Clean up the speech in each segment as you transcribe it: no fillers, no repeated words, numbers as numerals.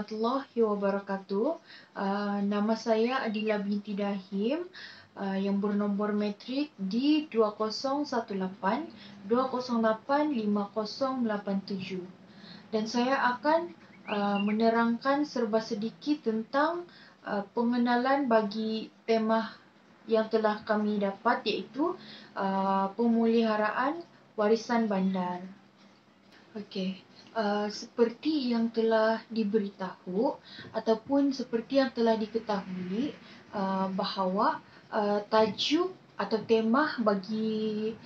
warahmatullahi wabarakatuh. Nama saya Adila binti Dahim yang bernombor metrik di 2018 208 5087. Dan saya akan menerangkan serba sedikit tentang pengenalan bagi tema yang telah kami dapat, iaitu pemeliharaan warisan bandar. Okey, seperti yang telah diberitahu ataupun seperti yang telah diketahui bahawa tajuk atau tema bagi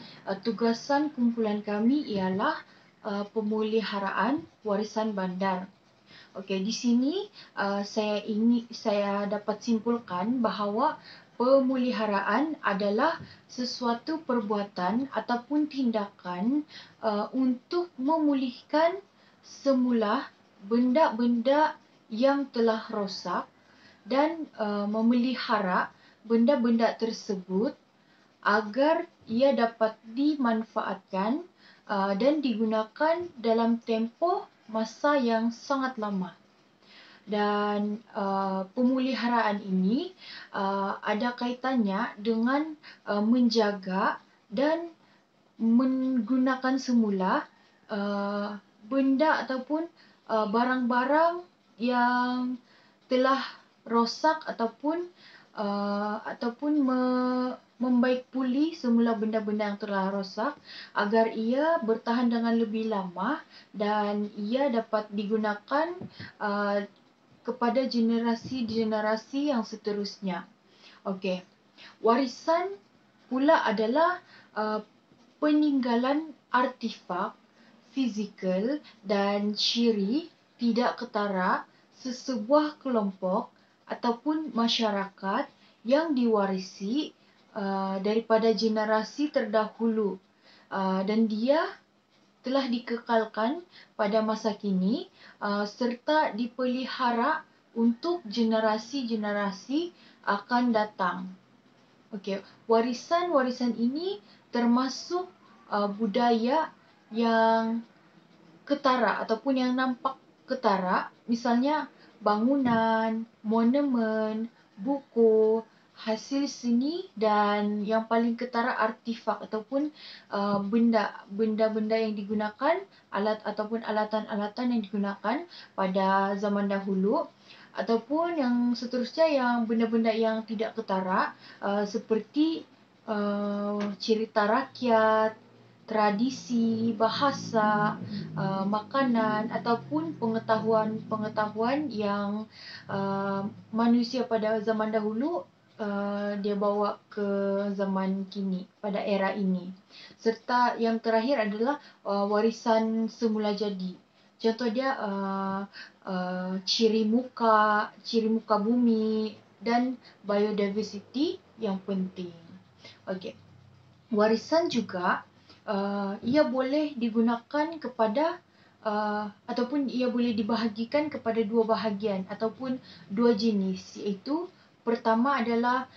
tugasan kumpulan kami ialah pemeliharaan warisan bandar. Okey, di sini saya dapat simpulkan bahawa pemeliharaan adalah sesuatu perbuatan ataupun tindakan untuk memulihkan semula benda-benda yang telah rosak dan memelihara benda-benda tersebut agar ia dapat dimanfaatkan dan digunakan dalam tempoh masa yang sangat lama. Dan pemeliharaan ini ada kaitannya dengan menjaga dan menggunakan semula benda ataupun barang-barang yang telah rosak ataupun membaik pulih semula benda-benda yang telah rosak agar ia bertahan dengan lebih lama dan ia dapat digunakan kepada generasi-generasi yang seterusnya. Okey. Warisan pula adalah peninggalan artifak fizikal dan ciri tidak ketara sesebuah kelompok ataupun masyarakat yang diwarisi daripada generasi terdahulu dan dia telah dikekalkan pada masa kini serta dipelihara untuk generasi-generasi akan datang. Okey, warisan-warisan ini termasuk budaya yang ketara ataupun yang nampak ketara, misalnya bangunan, monumen, buku, hasil seni dan yang paling ketara artifak ataupun benda-benda yang digunakan, alat ataupun alatan-alatan yang digunakan pada zaman dahulu, ataupun yang seterusnya yang benda-benda yang tidak ketara seperti cerita rakyat, tradisi, bahasa, makanan ataupun pengetahuan-pengetahuan yang manusia pada zaman dahulu dia bawa ke zaman kini pada era ini. Serta yang terakhir adalah warisan semula jadi. Contoh dia ciri muka bumi dan biodiversity yang penting. Okey. Warisan juga ia boleh digunakan kepada ataupun ia boleh dibahagikan kepada dua bahagian ataupun dua jenis, iaitu pertama adalah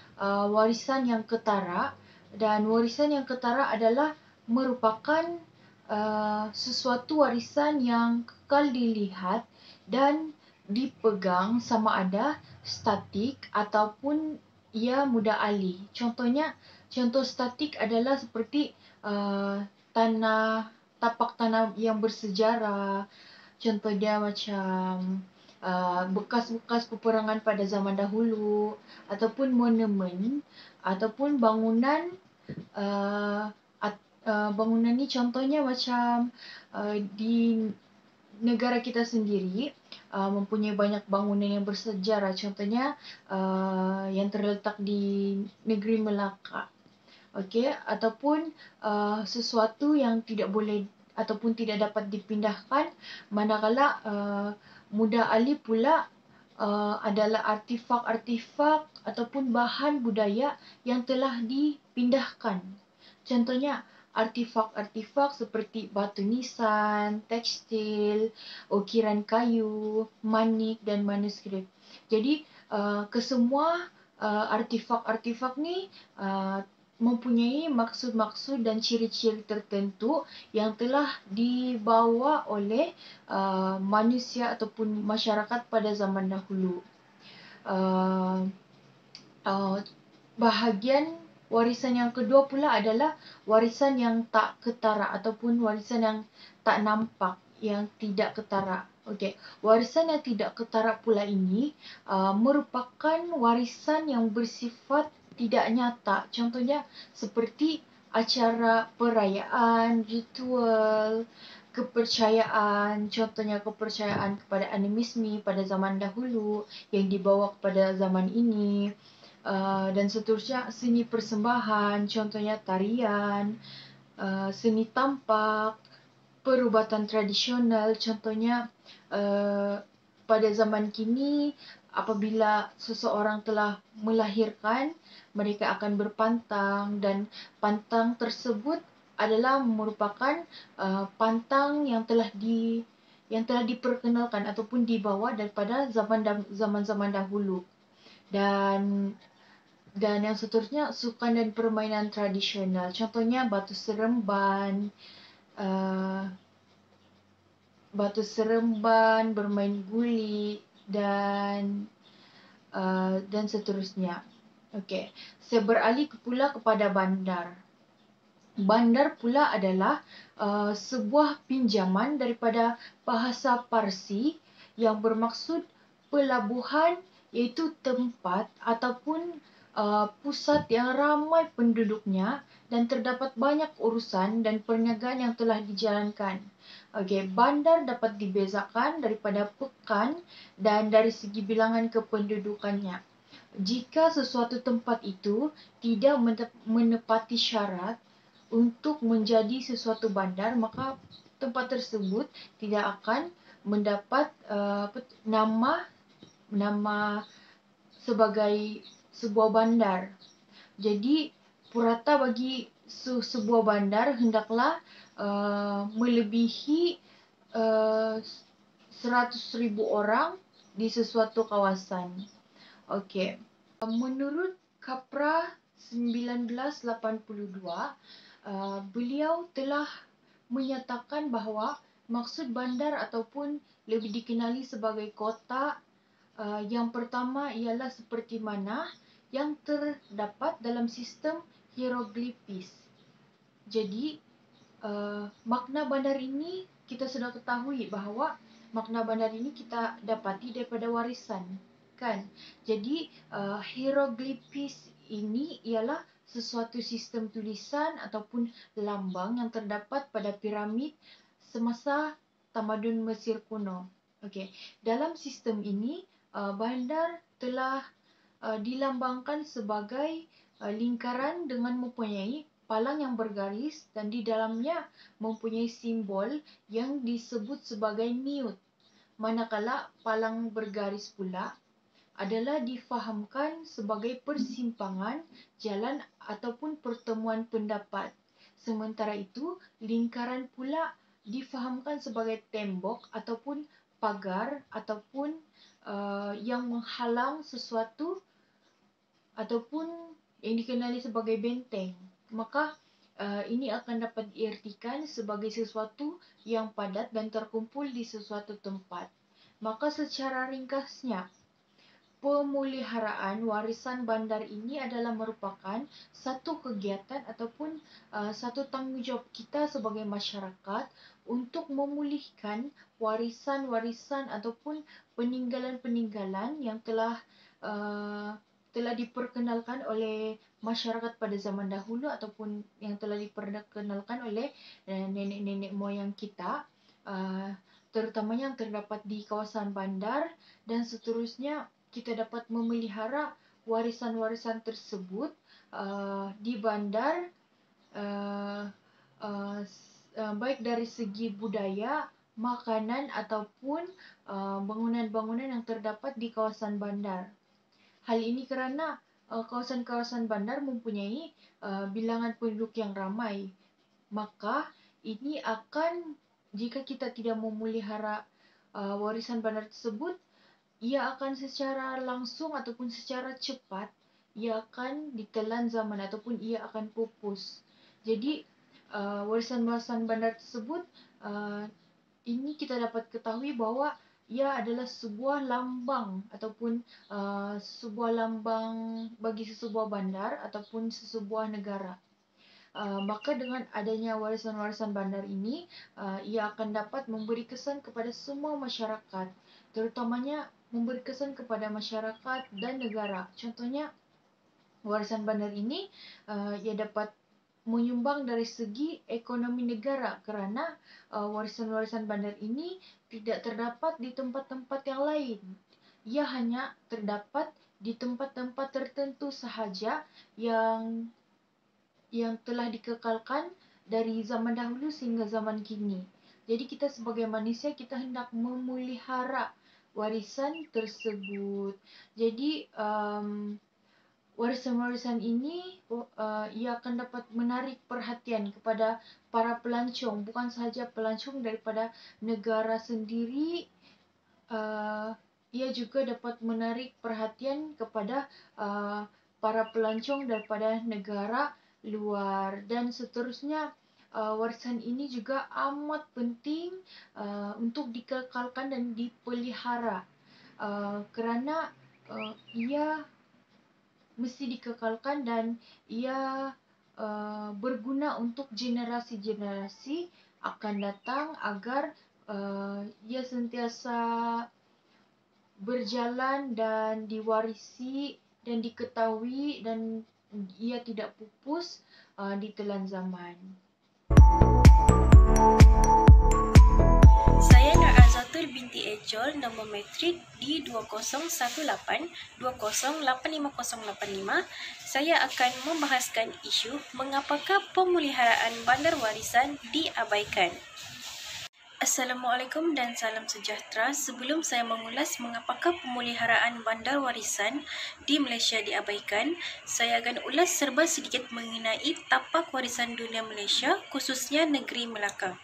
warisan yang ketara, dan warisan yang ketara adalah merupakan sesuatu warisan yang kekal dilihat dan dipegang sama ada statik ataupun ia mudah alih. Contoh statik adalah seperti tapak tanah yang bersejarah. Contoh dia macam bekas-bekas peperangan pada zaman dahulu, ataupun monumen, ataupun bangunan. Bangunan ni contohnya macam di negara kita sendiri mempunyai banyak bangunan yang bersejarah. Contohnya yang terletak di negeri Melaka. Okey, ataupun sesuatu yang tidak boleh ataupun tidak dapat dipindahkan, manakala mudah alih pula adalah artifak-artifak ataupun bahan budaya yang telah dipindahkan. Contohnya artifak-artifak seperti batu nisan, tekstil, ukiran kayu, manik dan manuskrip. Jadi kesemua artifak-artifak ni mempunyai maksud-maksud dan ciri-ciri tertentu yang telah dibawa oleh manusia ataupun masyarakat pada zaman dahulu. Bahagian warisan yang kedua pula adalah warisan yang tak ketara ataupun warisan yang tak nampak, yang tidak ketara. Okey, warisan yang tidak ketara pula ini merupakan warisan yang bersifat tidak nyata. Contohnya seperti acara perayaan, ritual, kepercayaan. Contohnya kepercayaan kepada animisme pada zaman dahulu yang dibawa kepada zaman ini. Dan seterusnya seni persembahan, contohnya tarian, seni tampak, perubatan tradisional, contohnya pada zaman kini apabila seseorang telah melahirkan, mereka akan berpantang dan pantang tersebut adalah merupakan pantang yang telah diperkenalkan ataupun dibawa daripada zaman-zaman dahulu. Dan yang seterusnya sukan dan permainan tradisional. Contohnya batu seremban, bermain guli dan seterusnya. Okey, saya beralih pula kepada bandar. Bandar pula adalah sebuah pinjaman daripada bahasa Parsi yang bermaksud pelabuhan, iaitu tempat ataupun pusat yang ramai penduduknya dan terdapat banyak urusan dan perniagaan yang telah dijalankan. Okey, bandar dapat dibezakan daripada pekan dan dari segi bilangan kependudukannya. Jika sesuatu tempat itu tidak menepati syarat untuk menjadi sesuatu bandar, maka tempat tersebut tidak akan mendapat nama sebagai sebuah bandar. Jadi purata bagi sebuah bandar hendaklah melebihi 100,000 orang di sesuatu kawasan. Okey. Menurut Kapra 1982, beliau telah menyatakan bahawa maksud bandar ataupun lebih dikenali sebagai kota yang pertama ialah seperti mana yang terdapat dalam sistem hieroglifis. Jadi makna bandar ini kita sudah ketahui bahawa makna bandar ini kita dapati daripada warisan, kan? Jadi hieroglifis ini ialah sesuatu sistem tulisan ataupun lambang yang terdapat pada piramid semasa tamadun Mesir kuno. Okey, dalam sistem ini bandar telah dilambangkan sebagai lingkaran dengan mempunyai palang yang bergaris dan di dalamnya mempunyai simbol yang disebut sebagai niut. Manakala palang bergaris pula adalah difahamkan sebagai persimpangan jalan ataupun pertemuan pendapat. Sementara itu, lingkaran pula difahamkan sebagai tembok ataupun pagar ataupun yang menghalang sesuatu ataupun yang dikenali sebagai benteng. Maka ini akan dapat diartikan sebagai sesuatu yang padat dan terkumpul di sesuatu tempat. Maka secara ringkasnya, pemeliharaan warisan bandar ini adalah merupakan satu kegiatan ataupun satu tanggungjawab kita sebagai masyarakat untuk memulihkan warisan-warisan ataupun peninggalan-peninggalan yang telah diperkenalkan oleh masyarakat pada zaman dahulu ataupun yang telah diperkenalkan oleh nenek-nenek moyang kita, terutamanya yang terdapat di kawasan bandar, dan seterusnya kita dapat memelihara warisan-warisan tersebut di bandar, baik dari segi budaya, makanan ataupun bangunan-bangunan yang terdapat di kawasan bandar. Hal ini kerana kawasan-kawasan bandar mempunyai bilangan penduduk yang ramai. Maka ini akan, jika kita tidak memelihara warisan bandar tersebut, ia akan secara langsung ataupun secara cepat ia akan ditelan zaman ataupun ia akan pupus. Jadi warisan-warisan bandar tersebut, ini kita dapat ketahui bahawa ia adalah sebuah lambang ataupun sebuah lambang bagi sesebuah bandar ataupun sesebuah negara. Maka dengan adanya warisan-warisan bandar ini, ia akan dapat memberi kesan kepada semua masyarakat, terutamanya memberi kesan kepada masyarakat dan negara. Contohnya, warisan bandar ini ia dapat menyumbang dari segi ekonomi negara kerana warisan-warisan bandar ini tidak terdapat di tempat-tempat yang lain. Ia hanya terdapat di tempat-tempat tertentu sahaja yang telah dikekalkan dari zaman dahulu sehingga zaman kini. Jadi kita sebagai manusia, kita hendak memelihara warisan tersebut. Jadi warisan-warisan ini ia akan dapat menarik perhatian kepada para pelancong, bukan sahaja pelancong daripada negara sendiri, ia juga dapat menarik perhatian kepada para pelancong daripada negara luar dan seterusnya. Warisan ini juga amat penting untuk dikekalkan dan dipelihara kerana ia mesti dikekalkan dan ia berguna untuk generasi-generasi akan datang agar ia sentiasa berjalan dan diwarisi dan diketahui dan ia tidak pupus ditelan zaman. Saya Nur Azatul binti Ejol, nombor matrik D2018208505. Saya akan membahaskan isu mengapakah pemeliharaan bandar warisan diabaikan. Assalamualaikum dan salam sejahtera. Sebelum saya mengulas mengapakah pemeliharaan bandar warisan di Malaysia diabaikan, saya akan ulas serba sedikit mengenai tapak warisan dunia Malaysia, khususnya negeri Melaka.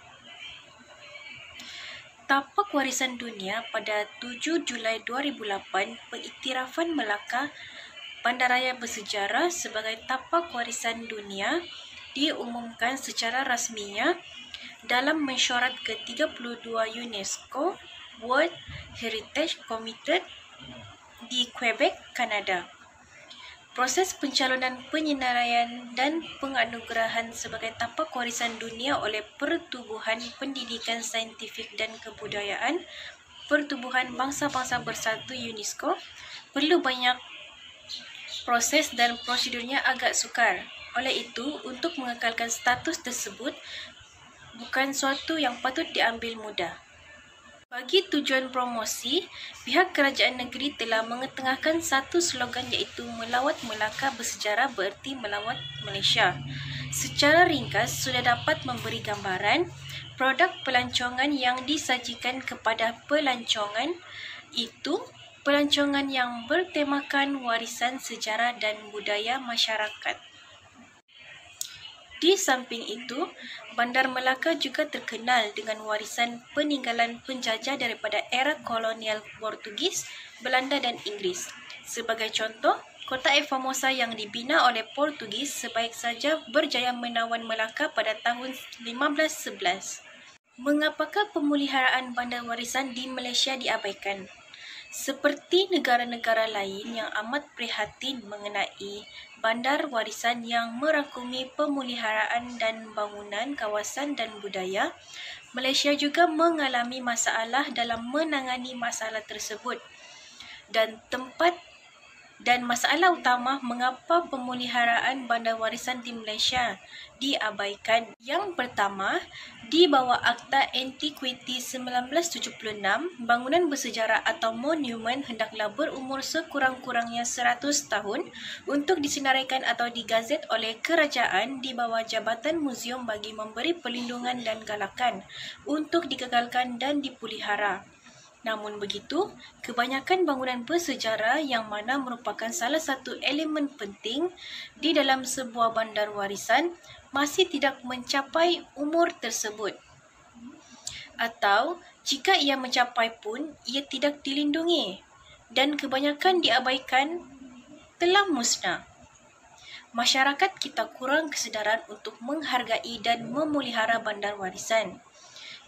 Tapak warisan dunia pada 7 Julai 2008, pengiktirafan Melaka bandaraya bersejarah sebagai tapak warisan dunia diumumkan secara rasminya dalam mesyuarat ke-32 UNESCO World Heritage Committee di Quebec, Kanada. Proses pencalonan penyenaraian dan penganugerahan sebagai tapak warisan dunia oleh Pertubuhan Pendidikan Saintifik dan Kebudayaan Pertubuhan Bangsa-Bangsa Bersatu UNESCO perlu banyak proses dan prosedurnya agak sukar. Oleh itu, untuk mengekalkan status tersebut bukan suatu yang patut diambil mudah. Bagi tujuan promosi, pihak kerajaan negeri telah mengetengahkan satu slogan iaitu Melawat Melaka bersejarah bererti melawat Malaysia. Secara ringkas, sudah dapat memberi gambaran produk pelancongan yang disajikan kepada pelancongan itu pelancongan yang bertemakan warisan sejarah dan budaya masyarakat. Di samping itu, Bandar Melaka juga terkenal dengan warisan peninggalan penjajah daripada era kolonial Portugis, Belanda dan Inggeris. Sebagai contoh, Kota Formosa yang dibina oleh Portugis sebaik saja berjaya menawan Melaka pada tahun 1511. Mengapakah pemeliharaan bandar warisan di Malaysia diabaikan? Seperti negara-negara lain yang amat prihatin mengenai bandar warisan yang merangkumi pemeliharaan dan bangunan kawasan dan budaya, Malaysia juga mengalami masalah dalam menangani masalah tersebut. Dan masalah utama mengapa pemeliharaan bandar warisan di Malaysia diabaikan. Yang pertama, di bawah Akta Antiquity 1976, bangunan bersejarah atau monumen hendaklah berumur sekurang-kurangnya 100 tahun untuk disenaraikan atau digazet oleh kerajaan di bawah Jabatan Muzium bagi memberi perlindungan dan galakan untuk dikekalkan dan dipelihara. Namun begitu, kebanyakan bangunan bersejarah yang mana merupakan salah satu elemen penting di dalam sebuah bandar warisan masih tidak mencapai umur tersebut. Atau, jika ia mencapai pun, ia tidak dilindungi dan kebanyakan diabaikan telah musnah. Masyarakat kita kurang kesedaran untuk menghargai dan memelihara bandar warisan,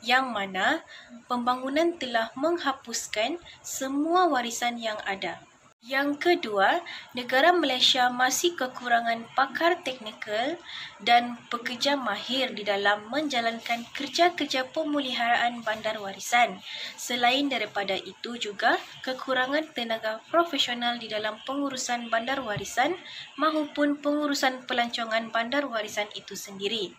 yang mana pembangunan telah menghapuskan semua warisan yang ada. Yang kedua, negara Malaysia masih kekurangan pakar teknikal dan pekerja mahir di dalam menjalankan kerja-kerja pemeliharaan bandar warisan. Selain daripada itu juga kekurangan tenaga profesional di dalam pengurusan bandar warisan maupun pengurusan pelancongan bandar warisan itu sendiri.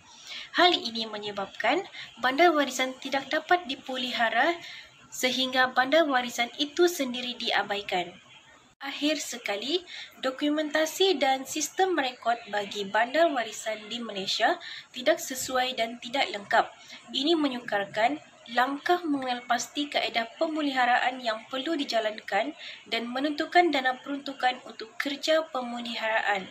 Hal ini menyebabkan bandar warisan tidak dapat dipelihara sehingga bandar warisan itu sendiri diabaikan. Akhir sekali, dokumentasi dan sistem rekod bagi bandar warisan di Malaysia tidak sesuai dan tidak lengkap. Ini menyukarkan langkah mengenal pasti kaedah pemeliharaan yang perlu dijalankan dan menentukan dana peruntukan untuk kerja pemeliharaan.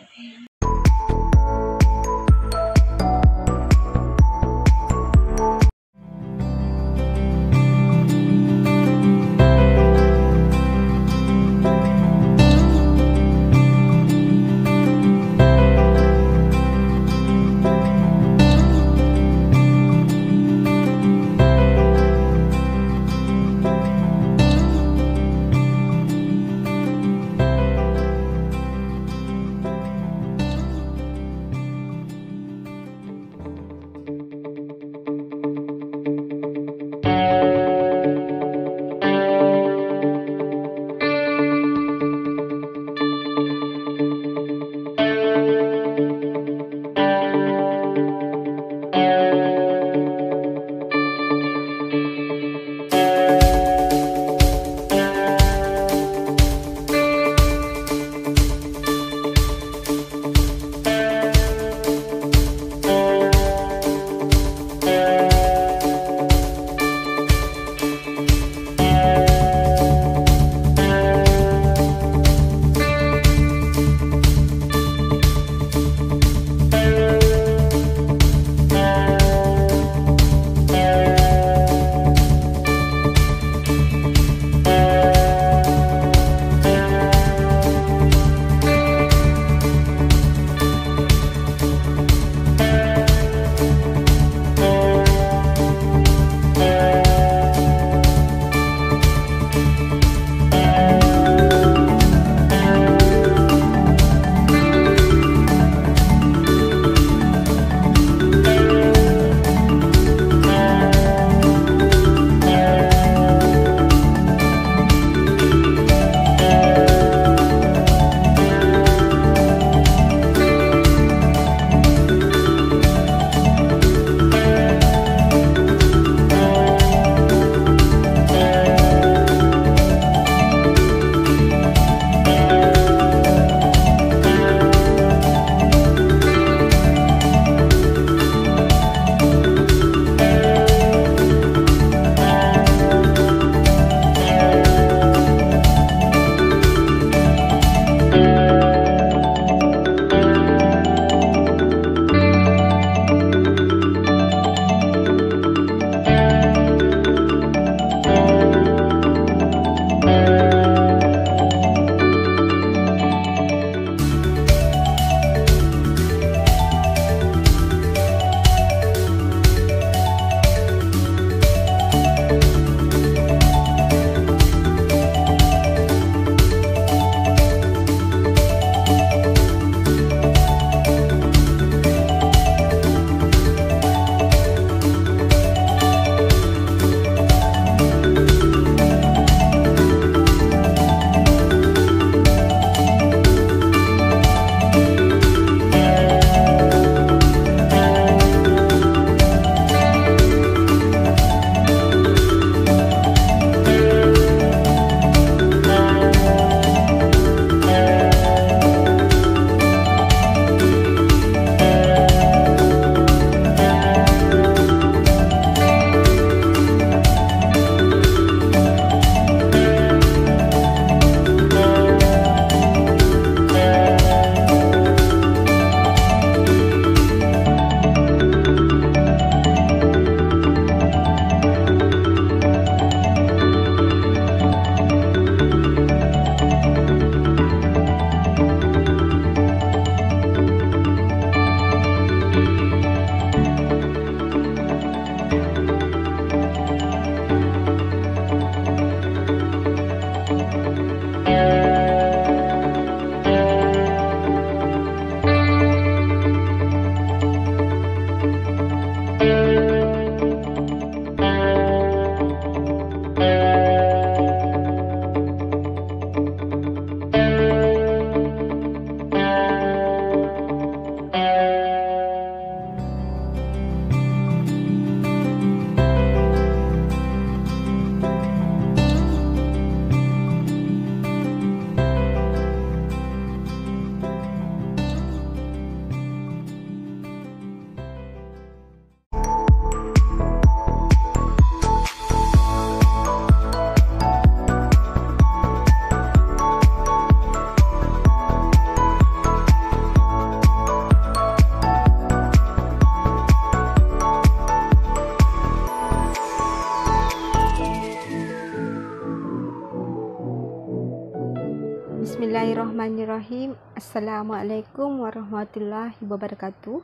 Bismillahirrahmanirrahim. Assalamualaikum warahmatullahi wabarakatuh.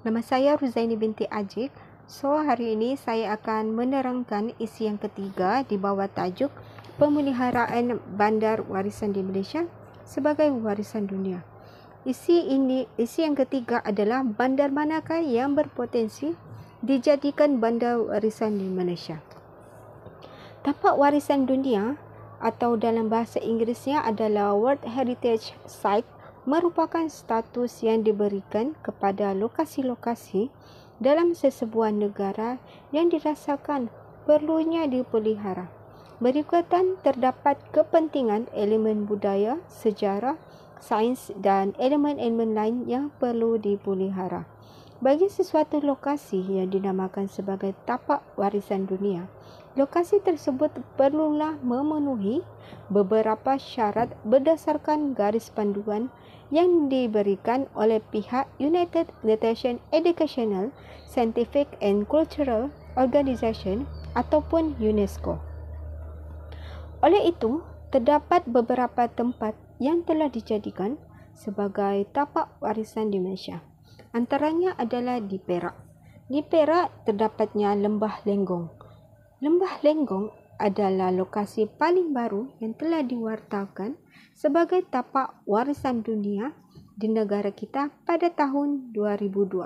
Nama saya Ruzaini binti Ajik. So, hari ini saya akan menerangkan isi yang ketiga di bawah tajuk Pemeliharaan Bandar Warisan di Malaysia sebagai warisan dunia. Isi yang ketiga adalah bandar manakah yang berpotensi dijadikan bandar warisan di Malaysia. Tapak warisan dunia atau dalam bahasa Inggerisnya adalah World Heritage Site merupakan status yang diberikan kepada lokasi-lokasi dalam sesebuah negara yang dirasakan perlunya dipelihara. Berikutan terdapat kepentingan elemen budaya, sejarah, sains dan elemen-elemen lain yang perlu dipelihara. Bagi sesuatu lokasi yang dinamakan sebagai tapak warisan dunia, lokasi tersebut perlulah memenuhi beberapa syarat berdasarkan garis panduan yang diberikan oleh pihak United Nations Educational, Scientific and Cultural Organization ataupun UNESCO. Oleh itu, terdapat beberapa tempat yang telah dijadikan sebagai tapak warisan di Malaysia. Antaranya adalah di Perak. Di Perak terdapatnya Lembah Lenggong. Lembah Lenggong adalah lokasi paling baru yang telah diwartakan sebagai tapak warisan dunia di negara kita pada tahun 2012.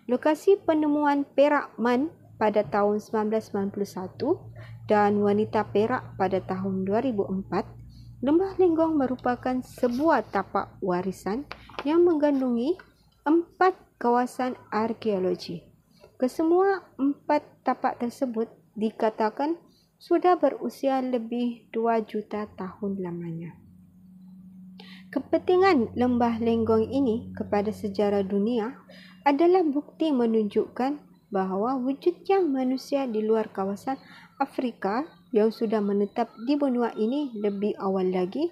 Lokasi penemuan Perak Man pada tahun 1991 dan wanita Perak pada tahun 2004, Lembah Lenggong merupakan sebuah tapak warisan yang mengandungi 4 kawasan arkeologi. Kesemua 4 tapak tersebut dikatakan sudah berusia lebih 2 juta tahun lamanya. Kepentingan Lembah Lenggong ini kepada sejarah dunia adalah bukti menunjukkan bahawa wujudnya manusia di luar kawasan Afrika yang sudah menetap di benua ini lebih awal lagi,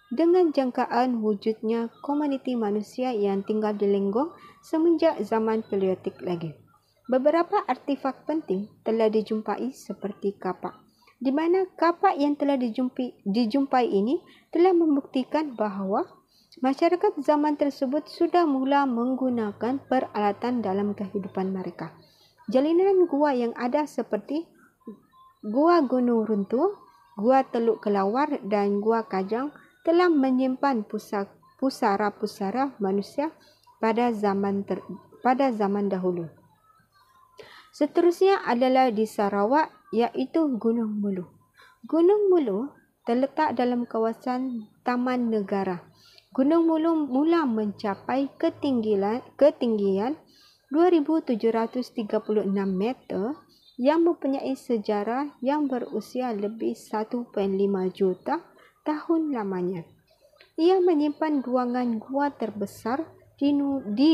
dengan jangkaan wujudnya komuniti manusia yang tinggal di Lenggong semenjak zaman Paleolitik lagi. Beberapa artifak penting telah dijumpai seperti kapak, di mana kapak yang telah dijumpai ini telah membuktikan bahawa masyarakat zaman tersebut sudah mula menggunakan peralatan dalam kehidupan mereka. Jalinan gua yang ada seperti Gua Gunung Runtuh, Gua Teluk Kelawar dan Gua Kajang telah menyimpan pusara-pusara manusia pada zaman dahulu. Seterusnya adalah di Sarawak, iaitu Gunung Mulu. Gunung Mulu terletak dalam kawasan Taman Negara. Gunung Mulu mula mencapai ketinggian 2,736 meter yang mempunyai sejarah yang berusia lebih 1.5 juta tahun lamanya. Ia menyimpan ruangan gua terbesar di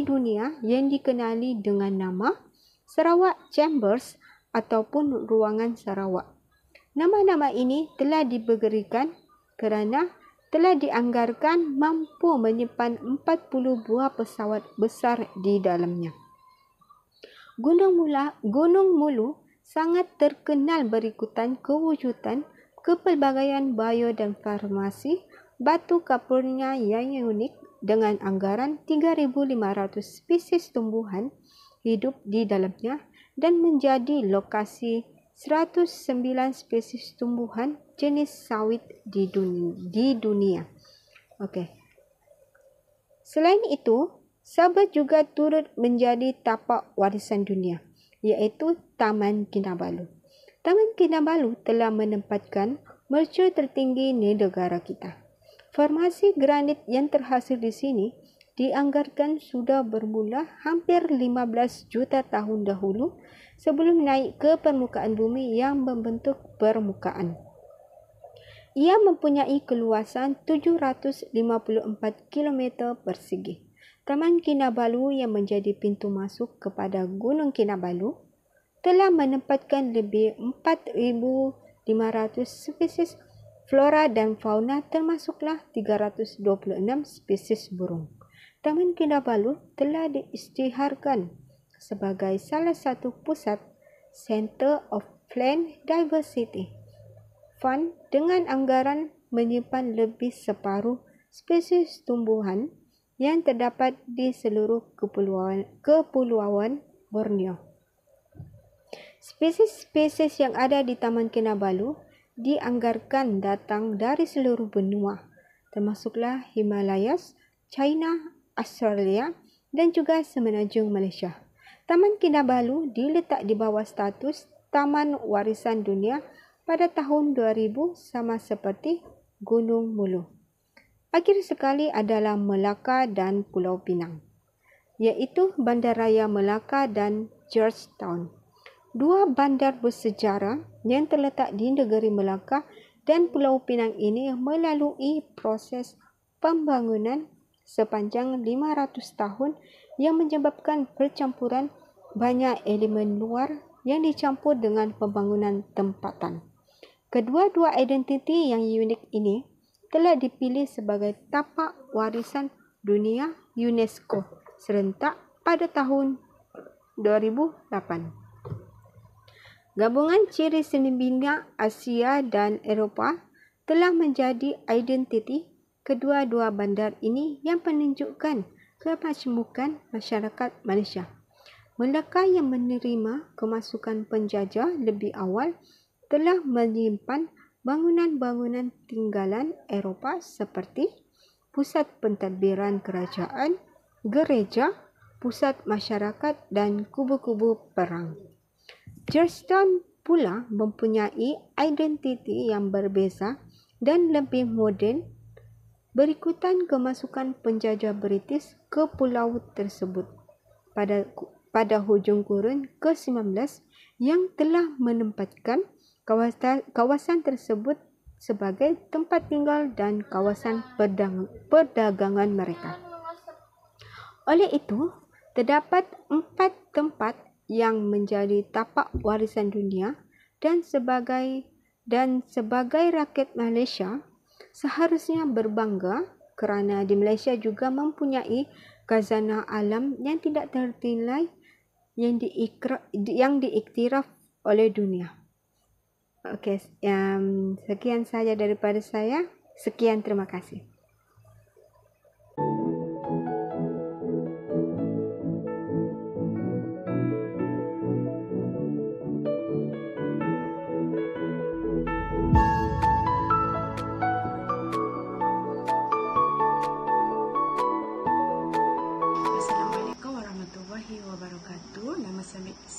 dunia yang dikenali dengan nama Sarawak Chambers ataupun Ruangan Sarawak. Nama-nama ini telah diberikan kerana telah dianggarkan mampu menyimpan 40 buah pesawat besar di dalamnya. Gunung Mulu sangat terkenal berikutan kewujudan kepelbagaian bio dan farmasi batu kapurnya yang unik dengan anggaran 3,500 spesies tumbuhan hidup di dalamnya dan menjadi lokasi 109 spesies tumbuhan jenis sawit di dunia. Okey. Selain itu, Sabah juga turut menjadi tapak warisan dunia, iaitu Taman Kinabalu. Taman Kinabalu telah menempatkan mercur tertinggi di negara kita. Formasi granit yang terhasil di sini dianggarkan sudah bermula hampir 15 juta tahun dahulu sebelum naik ke permukaan bumi yang membentuk permukaan. Ia mempunyai keluasan 754 km persegi. Taman Kinabalu yang menjadi pintu masuk kepada Gunung Kinabalu telah menempatkan lebih 4,500 spesies flora dan fauna termasuklah 326 spesies burung. Taman Kinabalu telah diisytiharkan sebagai salah satu pusat Center of Plant Diversity Fund dengan anggaran menyimpan lebih separuh spesies tumbuhan yang terdapat di seluruh kepulauan Borneo. Spesies-spesies yang ada di Taman Kinabalu dianggarkan datang dari seluruh benua, termasuklah Himalayas, China, Australia dan juga semenanjung Malaysia. Taman Kinabalu diletak di bawah status Taman Warisan Dunia pada tahun 2000 sama seperti Gunung Mulu. Akhir sekali adalah Melaka dan Pulau Pinang, iaitu Bandaraya Melaka dan Georgetown. Dua bandar bersejarah yang terletak di negeri Melaka dan Pulau Pinang ini melalui proses pembangunan sepanjang 500 tahun yang menyebabkan percampuran banyak elemen luar yang dicampur dengan pembangunan tempatan. Kedua-dua identiti yang unik ini telah dipilih sebagai tapak warisan dunia UNESCO serentak pada tahun 2008. Gabungan ciri seni bina Asia dan Eropah telah menjadi identiti kedua-dua bandar ini yang menunjukkan kemajmukan masyarakat Malaysia. Melaka yang menerima kemasukan penjajah lebih awal telah menyimpan bangunan-bangunan tinggalan Eropah seperti pusat pentadbiran kerajaan, gereja, pusat masyarakat dan kubu-kubu perang. Georgetown pula mempunyai identiti yang berbeza dan lebih moden berikutan kemasukan penjajah British ke pulau tersebut pada hujung kurun ke-19 yang telah menempatkan kawasan tersebut sebagai tempat tinggal dan kawasan perdagangan mereka. Oleh itu, terdapat 4 tempat yang menjadi tapak warisan dunia dan sebagai rakyat Malaysia seharusnya berbangga kerana di Malaysia juga mempunyai khazanah alam yang tidak ternilai yang diiktiraf oleh dunia. Okey, sekian saja daripada saya. Sekian, terima kasih.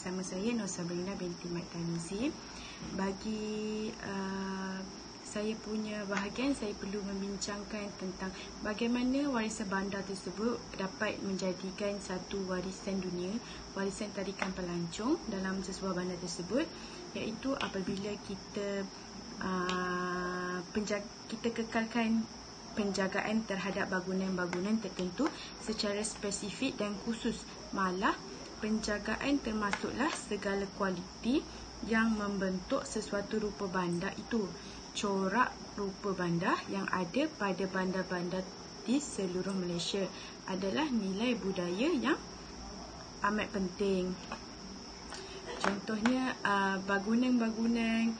Nama saya Nur Sabrina binti Mat Tanizi. Bagi saya punya bahagian, saya perlu membincangkan tentang bagaimana warisan bandar tersebut dapat menjadikan satu warisan dunia, warisan tarikan pelancong dalam sesebuah bandar tersebut, iaitu apabila kita kekalkan penjagaan terhadap bangunan-bangunan tertentu secara spesifik dan khusus. Malah penjagaan termasuklah segala kualiti yang membentuk sesuatu rupa bandar itu. Corak rupa bandar yang ada pada bandar-bandar di seluruh Malaysia adalah nilai budaya yang amat penting. Contohnya bangunan-bangunan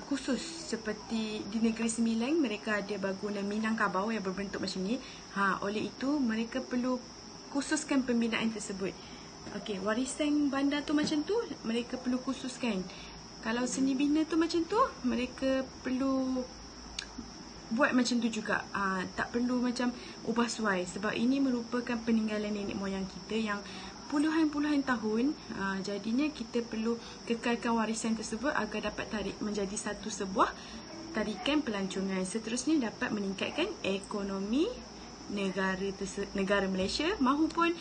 khusus seperti di Negeri Sembilan, mereka ada bangunan Minangkabau yang berbentuk macam ni. Oleh itu mereka perlu khususkan pembinaan tersebut. Okey, warisan bandar tu macam tu, mereka perlu khususkan. Kalau seni bina tu macam tu, mereka perlu buat macam tu juga. Tak perlu macam ubah suai, sebab ini merupakan peninggalan nenek moyang kita yang puluhan-puluhan tahun. Jadinya kita perlu kekalkan warisan tersebut agar dapat tarik menjadi satu sebuah tarikan pelancongan. Seterusnya dapat meningkatkan ekonomi negara Malaysia maupun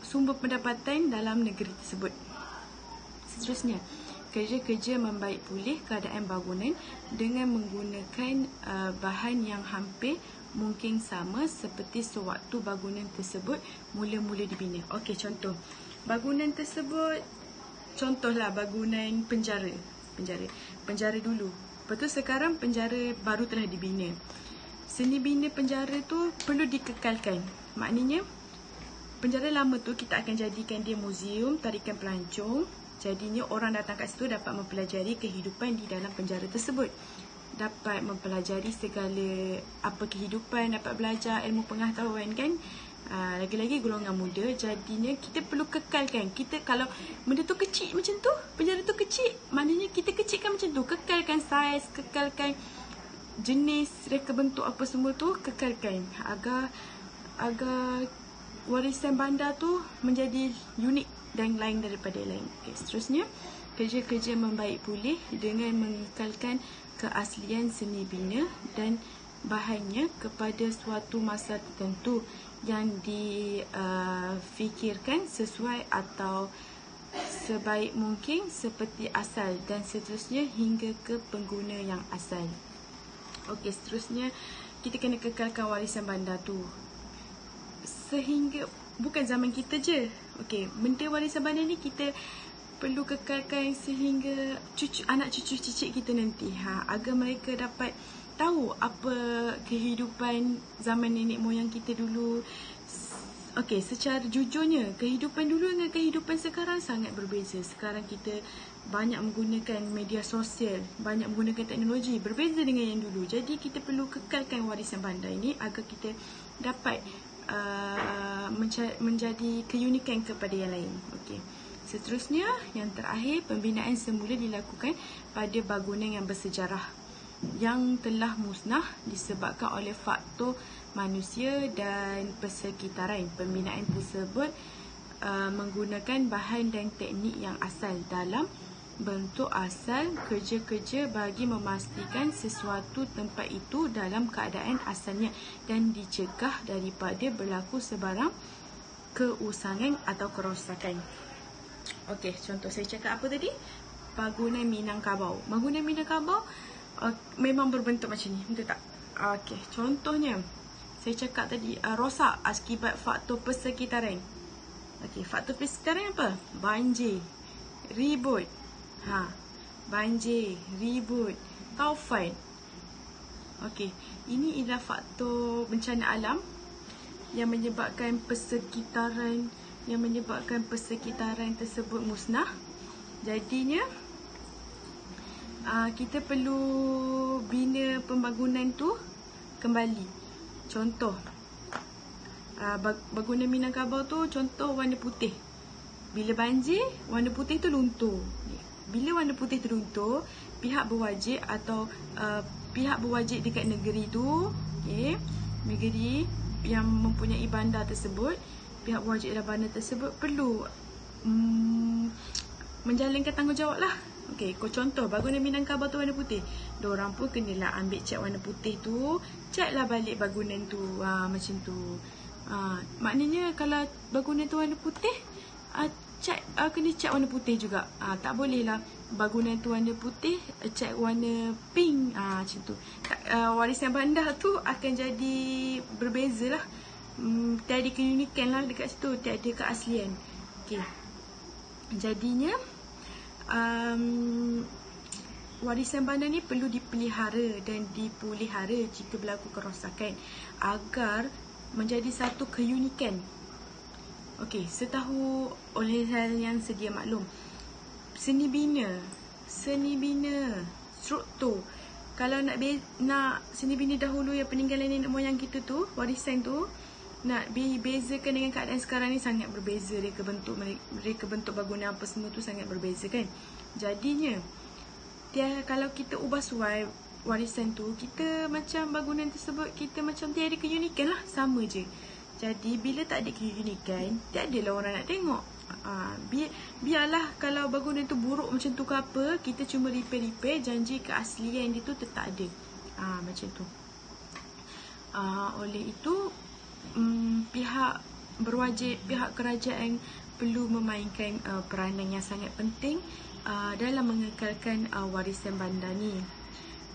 sumber pendapatan dalam negeri tersebut. Seterusnya, kerja-kerja membaik pulih keadaan bangunan dengan menggunakan bahan yang hampir mungkin sama seperti sewaktu bangunan tersebut mula-mula dibina. Okey, contoh. Bangunan tersebut, contohlah bangunan penjara dulu. Lepas tu sekarang penjara baru telah dibina. Seni bina penjara tu perlu dikekalkan. Maknanya penjara lama tu kita akan jadikan dia muzium tarikan pelancong. Jadinya orang datang kat situ dapat mempelajari kehidupan di dalam penjara tersebut. dapat mempelajari segala apa kehidupan, dapat belajar ilmu pengetahuan kan. Lagi-lagi golongan muda, jadinya kita perlu kekalkan. Kita kalau benda tu kecil macam tu, penjara tu kecil, maknanya kita kecilkan macam tu, kekalkan saiz, kekalkan jenis, reka bentuk apa semua tu, kekalkan agar warisan bandar tu menjadi unik dan lain daripada lain. Okay, seterusnya, kerja-kerja membaik pulih dengan mengekalkan keaslian seni bina dan bahannya kepada suatu masa tertentu yang difikirkan sesuai atau sebaik mungkin seperti asal, dan seterusnya hingga ke pengguna yang asal. Okey, seterusnya kita kena kekalkan warisan bandar tu sehingga bukan zaman kita je. Okey, benda warisan bandar ni kita perlu kekalkan sehingga anak cucu cicit kita nanti, agar mereka dapat tahu apa kehidupan zaman nenek moyang kita dulu. Okey, secara jujurnya kehidupan dulu dengan kehidupan sekarang sangat berbeza. Sekarang kita banyak menggunakan media sosial, banyak menggunakan teknologi, berbeza dengan yang dulu. Jadi kita perlu kekalkan warisan bandar ini agar kita dapat menjadi keunikan kepada yang lain. Okey. Seterusnya, yang terakhir, pembinaan semula dilakukan pada bangunan yang bersejarah yang telah musnah disebabkan oleh faktor manusia dan persekitaran. Pembinaan tersebut menggunakan bahan dan teknik yang asal dalam bentuk asal, kerja-kerja bagi memastikan sesuatu tempat itu dalam keadaan asalnya dan dicegah daripada berlaku sebarang keusangan atau kerosakan. Okey, contoh saya cakap apa tadi? Bangunan Minangkabau. Bangunan Minangkabau memang berbentuk macam ni, betul tak? Okey, contohnya saya cakap tadi rosak akibat faktor persekitaran. Okey, faktor persekitaran apa? Banjir, ribut. Banjir, ribut, taufan. Okey, ini ialah faktor bencana alam yang menyebabkan persekitaran tersebut musnah. Jadinya kita perlu bina pembangunan tu kembali. Contoh, bangunan Minangkabau tu contoh warna putih. Bila banjir, warna putih tu luntur. Bila warna putih tu luntur, pihak berwajib atau pihak berwajib dekat negeri tu, okay, negeri yang mempunyai bandar tersebut, pihak berwajib dalam bandar tersebut perlu menjalankan tanggungjawab lah. Okey, contoh bangunan Minangkabau tu warna putih, diorang pun kenalah ambil cat warna putih tu, catlah balik bangunan tu, macam tu. Maknanya kalau bangunan tu warna putih, kena cat warna putih juga. Tak boleh lah bangunan tu warna putih, cat warna pink, macam tu. Warisan bandar tu akan jadi berbeza lah. Tiada keunikan lah dekat situ, tiada keaslian. Okey, jadinya warisan bandar ni perlu dipelihara dan dipulihara jika berlaku kerosakan agar menjadi satu keunikan. Okey, setahu oleh hal yang sedia maklum, seni bina, struktur. Kalau nak seni bina dahulu yang peninggalan nenek moyang kita tu, warisan tu, nak bezakan dengan keadaan sekarang ni sangat berbeza. Reka bentuk bangunan apa semua tu sangat berbeza kan. Jadinya kalau kita ubah suai warisan tu, kita macam bangunan tersebut, kita macam tiada keunikan lah, sama je. Jadi bila tak ada keunikan, tak adalah orang nak tengok. Biarlah kalau bangunan tu buruk macam tu ke apa, kita cuma repair, janji keaslian dia tu tetap ada. Macam tu. Oleh itu pihak berwajib, pihak kerajaan perlu memainkan peranan yang sangat penting dalam mengekalkan warisan bandar ni.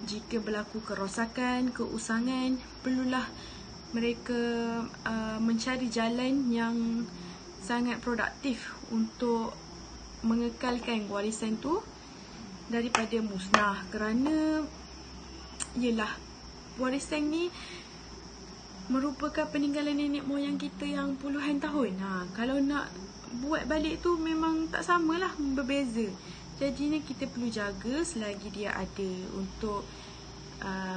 Jika berlaku kerosakan, keusangan, perlulah mereka mencari jalan yang sangat produktif untuk mengekalkan warisan tu daripada musnah. Kerana yelah, warisan ni merupakan peninggalan nenek moyang kita yang puluhan tahun. Kalau nak buat balik tu memang tak samalah, berbeza. Jadinya kita perlu jaga selagi dia ada untuk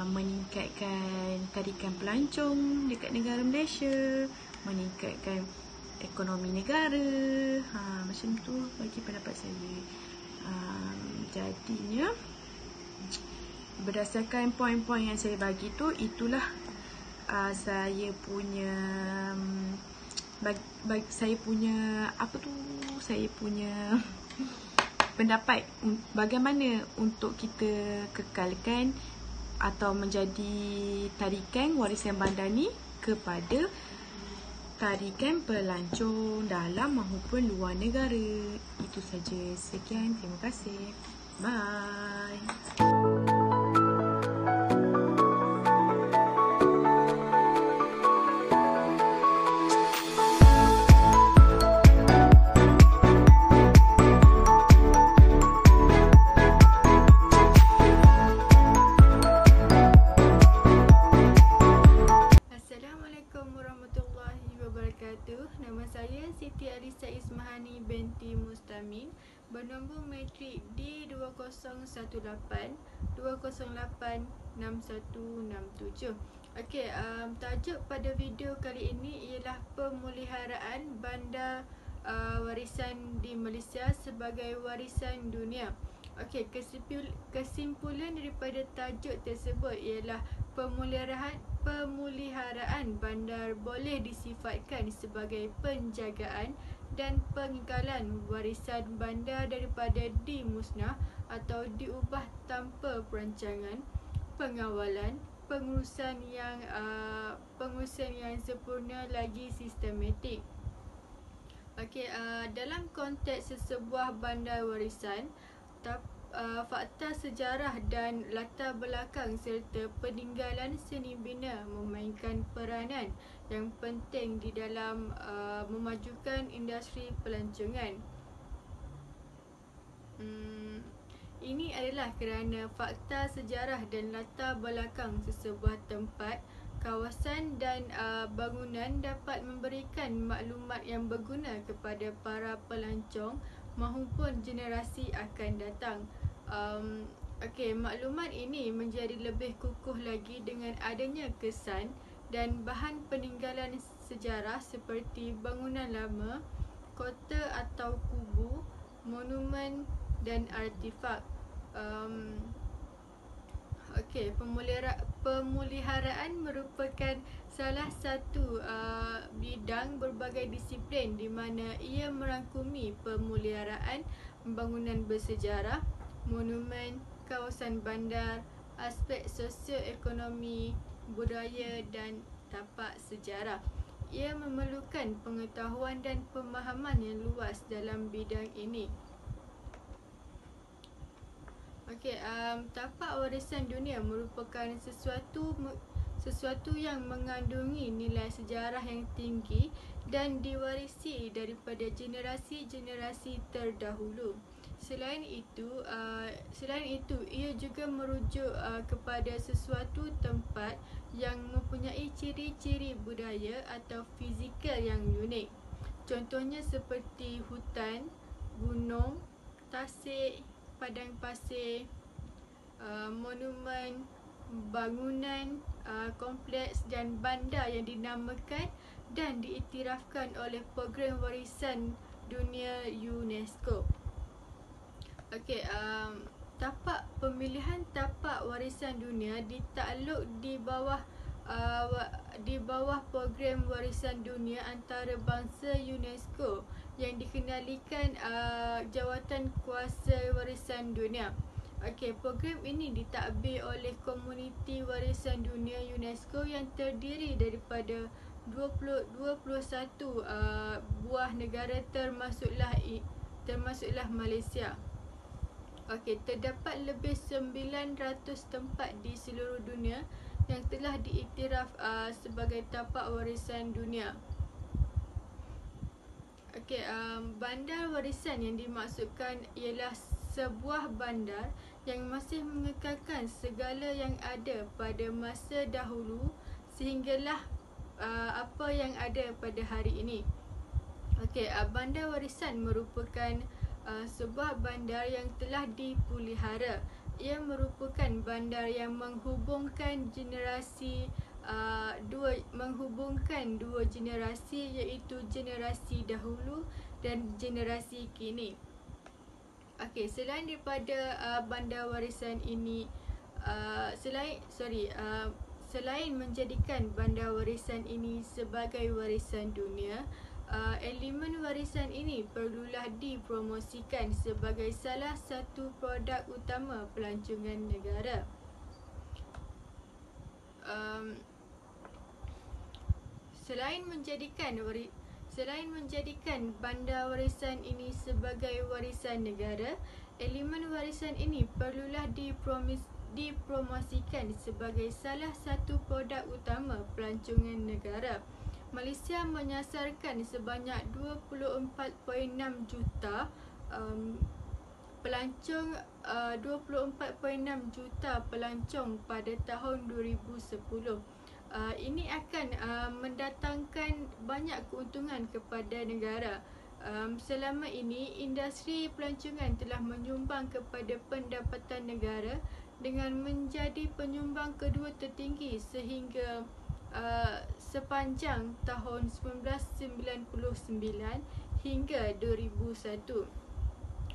meningkatkan tarikan pelancong dekat negara Malaysia, meningkatkan ekonomi negara. Macam tu bagi pendapat saya. Jadinya berdasarkan poin-poin yang saya bagi tu, itulah saya punya pendapat bagaimana untuk kita kekalkan atau menjadi tarikan warisan bandar ni kepada tarikan pelancong dalam maupun luar negara. Itu saja. Sekian, terima kasih. Bye. Nama saya Siti Alisa Ismahani binti Mustamin, bernombor matrik D2018 2086167. Okey, tajuk pada video kali ini ialah pemeliharaan bandar warisan di Malaysia sebagai warisan dunia. Okey, kesimpulan daripada tajuk tersebut ialah pemeliharaan bandar boleh disifatkan sebagai penjagaan dan pengekalan warisan bandar daripada dimusnah atau diubah tanpa perancangan, pengawalan, pengurusan yang sempurna lagi sistematik. Okey, dalam konteks sesebuah bandar warisan, fakta sejarah dan latar belakang serta peninggalan seni bina memainkan peranan yang penting di dalam memajukan industri pelancongan. Ini adalah kerana fakta sejarah dan latar belakang sesebuah tempat, kawasan dan bangunan dapat memberikan maklumat yang berguna kepada para pelancong maupun generasi akan datang. Okey, maklumat ini menjadi lebih kukuh lagi dengan adanya kesan dan bahan peninggalan sejarah seperti bangunan lama, kota atau kubu, monumen dan artifak. Okey, pemeliharaan merupakan salah satu bidang berbagai disiplin di mana ia merangkumi pemeliharaan bangunan bersejarah, monumen, kawasan bandar, aspek sosioekonomi, budaya dan tapak sejarah. Ia memerlukan pengetahuan dan pemahaman yang luas dalam bidang ini. Okey, tapak warisan dunia merupakan sesuatu yang mengandungi nilai sejarah yang tinggi dan diwarisi daripada generasi-generasi terdahulu. Selain itu, ia juga merujuk kepada sesuatu tempat yang mempunyai ciri-ciri budaya atau fizikal yang unik. Contohnya seperti hutan, gunung, tasik, padang pasir, monumen, bangunan, kompleks dan bandar yang dinamakan dan diiktirafkan oleh Program Warisan Dunia UNESCO. Okey, pemilihan tapak warisan dunia ditakluk di bawah Program Warisan Dunia Antarabangsa UNESCO yang dikendalikan Jawatan Kuasa Warisan Dunia. Okey, program ini ditadbir oleh Komuniti Warisan Dunia UNESCO yang terdiri daripada 21 buah negara termasuklah Malaysia. Okey, terdapat lebih 900 tempat di seluruh dunia yang telah diiktiraf sebagai tapak warisan dunia. Okey, bandar warisan yang dimaksudkan ialah sebuah bandar yang masih mengekalkan segala yang ada pada masa dahulu sehinggalah apa yang ada pada hari ini. Okey, bandar warisan merupakan sebuah bandar yang telah dipelihara ia merupakan bandar yang menghubungkan dua generasi, iaitu generasi dahulu dan generasi kini. Okey, selain daripada bandar warisan ini, selain menjadikan bandar warisan ini sebagai warisan dunia, elemen warisan ini perlulah dipromosikan sebagai salah satu produk utama pelancongan negara. Selain menjadikan bandar warisan ini sebagai warisan negara, elemen warisan ini perlulah dipromosikan sebagai salah satu produk utama pelancongan negara. Malaysia menyasarkan sebanyak 24.6 juta pelancong 24.6 juta pelancong pada tahun 2010. Ini akan mendatangkan banyak keuntungan kepada negara. Selama ini, industri pelancongan telah menyumbang kepada pendapatan negara dengan menjadi penyumbang kedua tertinggi sehingga sepanjang tahun 1999 hingga 2001.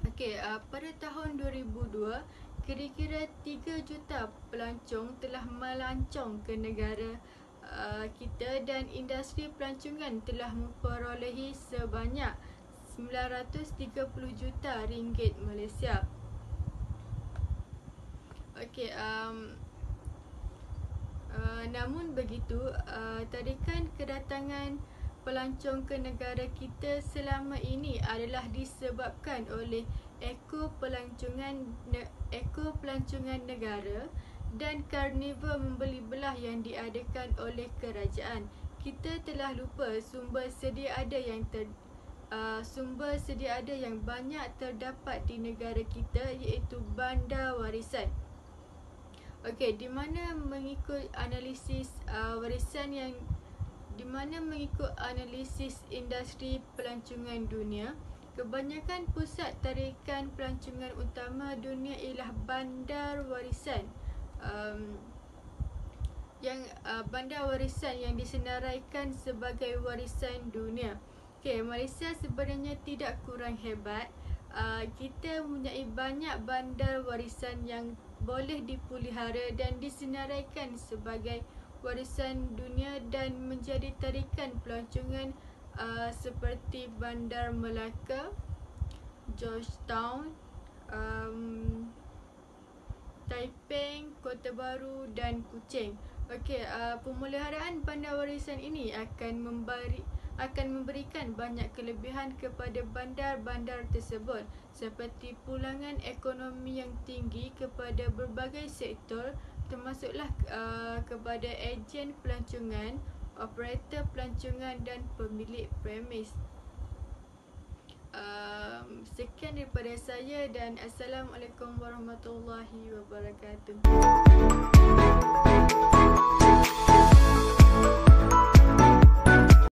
Okey, pada tahun 2002, kira-kira 3 juta pelancong telah melancong ke negara kita dan industri pelancongan telah memperolehi sebanyak 930 juta ringgit Malaysia. Okey, namun begitu, tarikan kedatangan pelancong ke negara kita selama ini adalah disebabkan oleh ekopelancongan negara dan karnival membeli belah yang diadakan oleh kerajaan. Kita telah lupa sumber sedia ada yang banyak terdapat di negara kita, iaitu bandar warisan. Okey, di mana mengikut analisis industri pelancongan dunia, kebanyakan pusat tarikan pelancongan utama dunia ialah bandar warisan yang disenaraikan sebagai warisan dunia. Okey, Malaysia sebenarnya tidak kurang hebat. Kita mempunyai banyak bandar warisan yang boleh dipelihara dan disenaraikan sebagai warisan dunia dan menjadi tarikan pelancongan seperti Bandar Melaka, Georgetown, Taiping, Kota Baru dan Kuching. Okey, pemeliharaan bandar warisan ini akan memberikan banyak kelebihan kepada bandar-bandar tersebut, seperti pulangan ekonomi yang tinggi kepada berbagai sektor, termasuklah kepada ejen pelancongan, operator pelancongan dan pemilik premis. Sekian daripada saya dan Assalamualaikum warahmatullahi wabarakatuh.